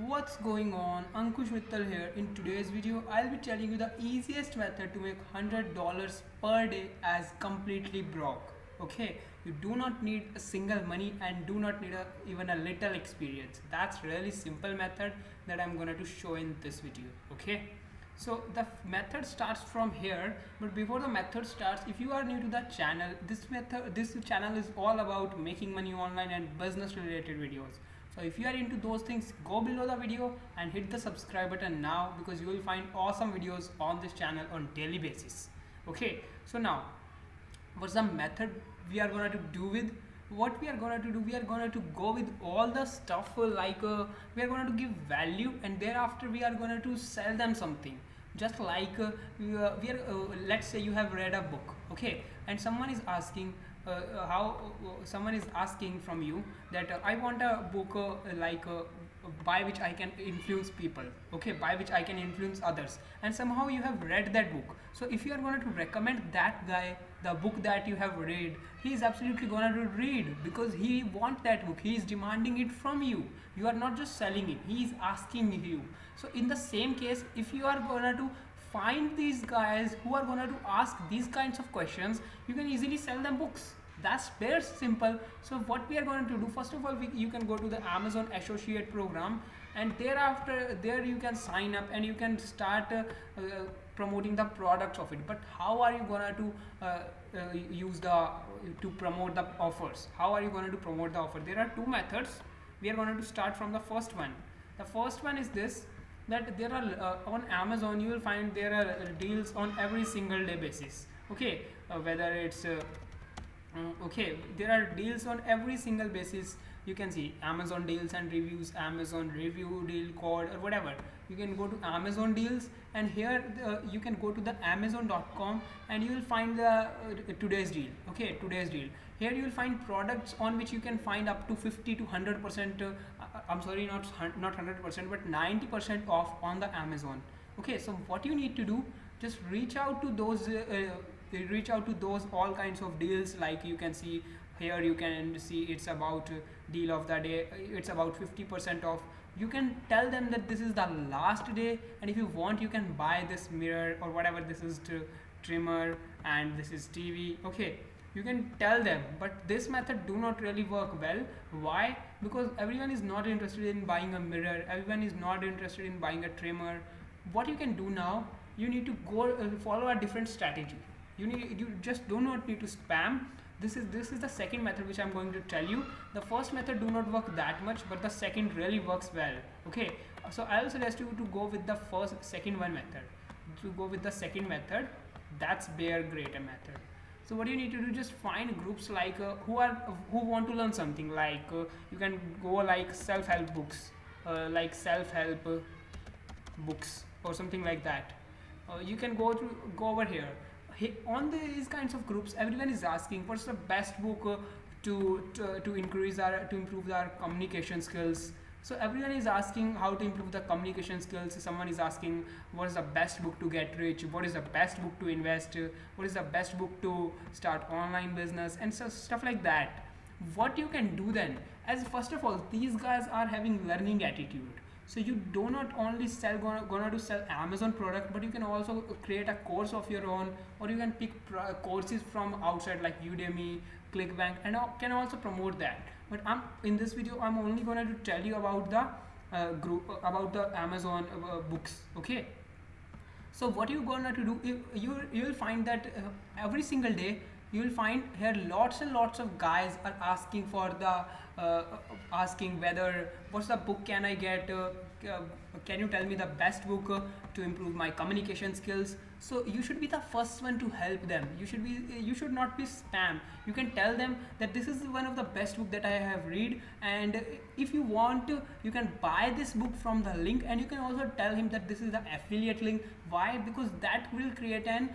What's going on? Ankush Mittal here. In today's video, I'll be telling you the easiest method to make $100 per day as completely broke. Okay, you do not need a single money and do not need even a little experience. That's really simple method that I'm gonna to show in this video. Okay. So the method starts from here, but before the method starts, if you are new to the channel, this channel is all about making money online and business related videos. So if you are into those things, go below the video and hit the subscribe button now, because you will find awesome videos on this channel on daily basis. Okay, so now what's the method we are going to do with what we are going to do? We are going to go with all the stuff, we are going to give value, and thereafter we are going to sell them something. Just like we are let's say you have read a book, okay, and someone is asking from you that I want a book by which I can influence people, okay, by which I can influence others, and somehow you have read that book. So if you are going to recommend that guy the book that you have read, he is absolutely going to read, because he want that book, he is demanding it from you. You are not just selling it, he is asking you. So in the same case, if you are going to find these guys who are going to ask these kinds of questions, you can easily sell them books. That's very simple. So what we are going to do, first of all, you can go to the Amazon Associate program, and thereafter there you can sign up and you can start promoting the products of it. But how are you going to use the to promote the offers? How are you going to promote the offer? There are two methods. We are going to start from the first one. The first one is this, that there are on Amazon you will find there are deals on every single day basis. Okay, whether it's okay, there are deals on every single basis. You can see Amazon deals and reviews, Amazon review deal code, or whatever. You can go to Amazon deals, and here you can go to the amazon.com and you will find the today's deal. Okay, today's deal. Here you will find products on which you can find up to 50 to 100% I'm sorry, not 100% but 90% off on the Amazon. Okay, so what you need to do, just reach out to those all kinds of deals. Like you can see here, you can see it's about deal of the day, it's about 50% off. You can tell them that this is the last day, and if you want you can buy this mirror or whatever, this is to trimmer and this is TV. Okay, you can tell them, but this method do not really work well. Why? Because everyone is not interested in buying a mirror, everyone is not interested in buying a trimmer. What you can do now, you need to go follow a different strategy. You just do not need to spam. This is the second method which I'm going to tell you. The first method do not work that much, but the second really works well. Okay, so I'll suggest you to go with the second method. To go with the second method, that's Bear Greater method. So what you need to do, just find groups like who want to learn something. Like you can go like self-help books, books or something like that. You can go over here. On these kinds of groups, everyone is asking what's the best book to improve our communication skills. So everyone is asking how to improve the communication skills. Someone is asking what is the best book to get rich, what is the best book to invest, what is the best book to start online business, and so stuff like that. What you can do then, as first of all, these guys are having learning attitude. So you do not only gonna to sell Amazon product, but you can also create a course of your own, or you can pick courses from outside like Udemy, Clickbank, and can also promote that. But in this video I'm only going to tell you about the group about the Amazon books. Okay, so what you're gonna to do, you will find that every single day you will find here lots and lots of guys are asking for the asking whether what's the book can I get, can you tell me the best book to improve my communication skills. So you should be the first one to help them. You should not be spam. You can tell them that this is one of the best book that I have read, and if you want to, you can buy this book from the link, and you can also tell him that this is the affiliate link. Why? Because that will create a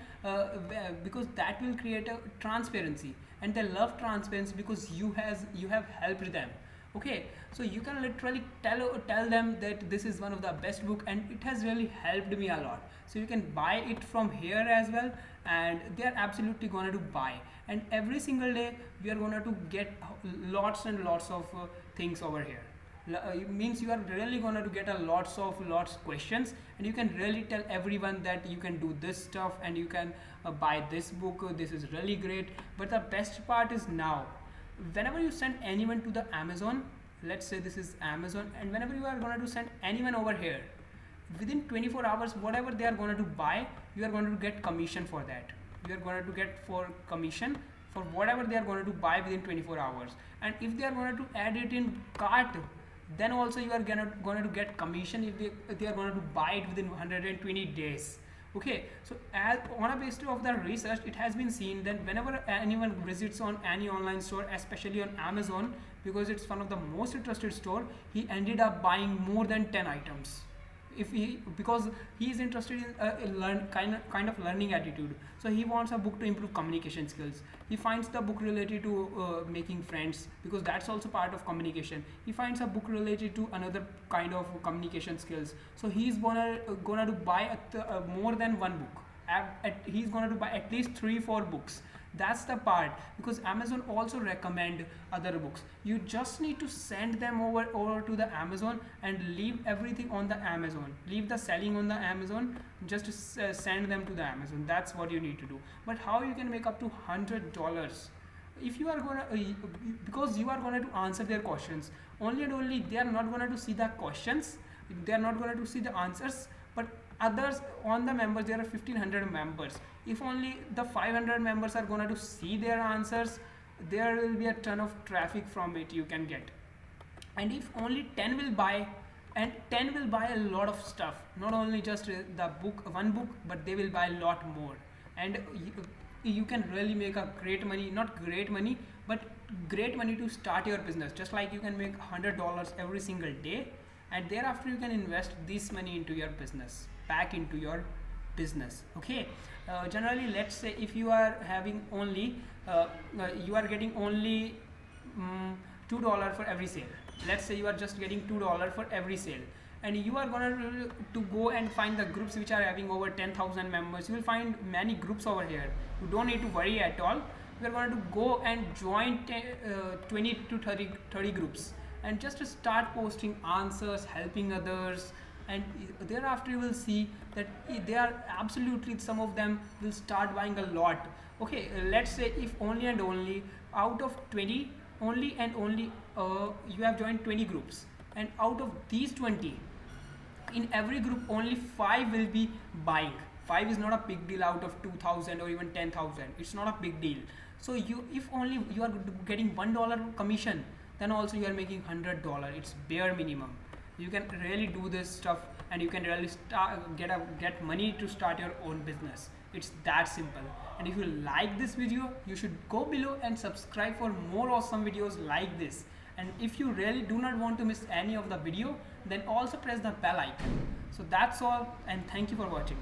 transparency, and they love transparency because you have helped them. Okay, so you can literally tell them that this is one of the best book and it has really helped me a lot. So you can buy it from here as well, and they are absolutely going to buy. And every single day we are going to get lots and lots of things over here. It means you are really gonna to get a lots questions, and you can really tell everyone that you can do this stuff and you can buy this book. This is really great. But the best part is now, whenever you send anyone to the Amazon, let's say this is Amazon, and whenever you are going to send anyone over here, within 24 hours, whatever they are going to buy, you are going to get commission for that. You are going to get for commission for whatever they are going to buy within 24 hours. And if they are going to add it in cart, then also you are going to get commission if they are going to buy it within 120 days. Okay, so as on a basis of the research, it has been seen that whenever anyone visits on any online store, especially on Amazon, because it's one of the most trusted store, he ended up buying more than 10 items. If he, because he is interested in kind of learning attitude, so he wants a book to improve communication skills. He finds the book related to making friends, because that's also part of communication. He finds a book related to another kind of communication skills, so he's gonna to buy more than one book. He's gonna to buy at least 3-4 books. That's the part, because Amazon also recommend other books. You just need to send them over to the Amazon and leave everything on the Amazon. Leave the selling on the Amazon, just send them to the Amazon. That's what you need to do. But how you can make up to $100 if you are gonna because you are gonna to answer their questions. Only and only they are not gonna to see the questions, they are not gonna to see the answers, but others on the members, there are 1500 members. If only the 500 members are going to see their answers, there will be a ton of traffic from it you can get. And if only 10 will buy, and 10 will buy a lot of stuff, not only just the book, one book, but they will buy a lot more. And you can really make a great money, not great money, but great money to start your business. Just like you can make $100 every single day, and thereafter you can invest this money into your business, back into your business. Okay, generally, let's say if you are having only you are getting only $2 for every sale. Let's say you are just getting $2 for every sale, and you are going to go and find the groups which are having over 10,000 members. You will find many groups over here. You don't need to worry at all. You are going to go and join 20 to 30 groups, and just start posting answers, helping others, and thereafter you will see that they are absolutely, some of them will start buying a lot. Okay, let's say if only and only out of 20, only and only you have joined 20 groups, and out of these 20, in every group only 5 will be buying. 5 is not a big deal out of 2,000 or even 10,000. It's not a big deal. So if only you are getting $1 commission, then also you are making $100. It's bare minimum. You can really do this stuff, and you can really get money to start your own business. It's that simple. And if you like this video, you should go below and subscribe for more awesome videos like this. And if you really do not want to miss any of the video, then also press the bell icon. So that's all, and thank you for watching.